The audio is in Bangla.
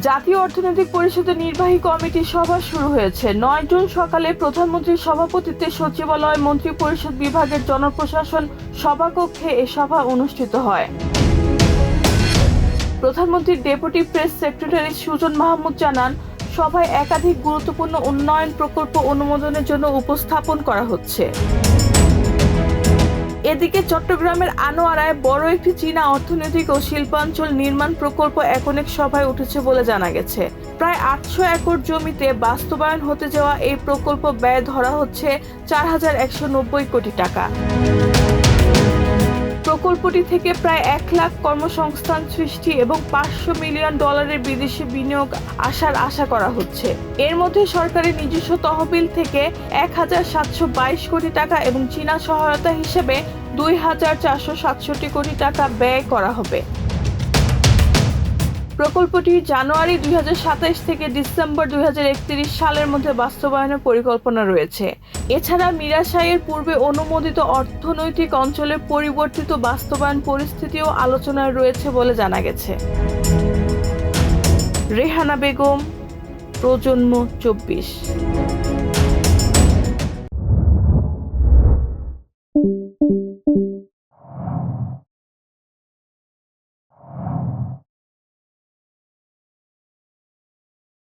জাতীয় অর্থনৈতিক পরিষদের নির্বাহী কমিটির সভা শুরু হয়েছে। 9 জুন সকালে প্রধানমন্ত্রীর সভাপতিত্বে সচিবালয় মন্ত্রিপরিষদ বিভাগের জনপ্রশাসন সভাকক্ষে এ সভা অনুষ্ঠিত হয়। প্রধানমন্ত্রীর deputy press secretary Sujan Mahmud জানান, সভায় একাধিক গুরুত্বপূর্ণ উন্নয়ন প্রকল্প অনুমোদনের জন্য উপস্থাপন করা হচ্ছে। এদিকে চট্টগ্রামের আনোয়ারায় বড় একটি চীনা অর্থনৈতিক ও শিল্পাঞ্চল নির্মাণ প্রকল্প একনেক সভায় উঠেছে বলে জানা গেছে। প্রায় 800 একর জমিতে বাস্তবায়ন হতে যাওয়া এই প্রকল্প ব্যয় ধরা হচ্ছে 4190 কোটি টাকা। প্রকল্পটি থেকে প্রায় 1 লাখ কর্মসংস্থান সৃষ্টি এবং $500 মিলিয়ন বিদেশি বিনিয়োগ আসার আশা করা হচ্ছে। এর মধ্যে সরকারের নিজস্ব তহবিল থেকে 1722 কোটি টাকা এবং চীনা সহায়তা হিসেবে 2467 কোটি টাকা ব্যয় করা হবে। প্রকল্পটি জানুয়ারি 2027 থেকে ডিসেম্বর 2031 সালের মধ্যে বাস্তবায়নের পরিকল্পনা রয়েছে। এছাড়া মিরাশাইয়ের পূর্বে অনুমোদিত অর্থনৈতিক অঞ্চলের পরিবর্তিত বাস্তবায়ন পরিস্থিতিও আলোচনায় রয়েছে বলে জানা গেছে। রেহানা বেগম, প্রজন্ম 24।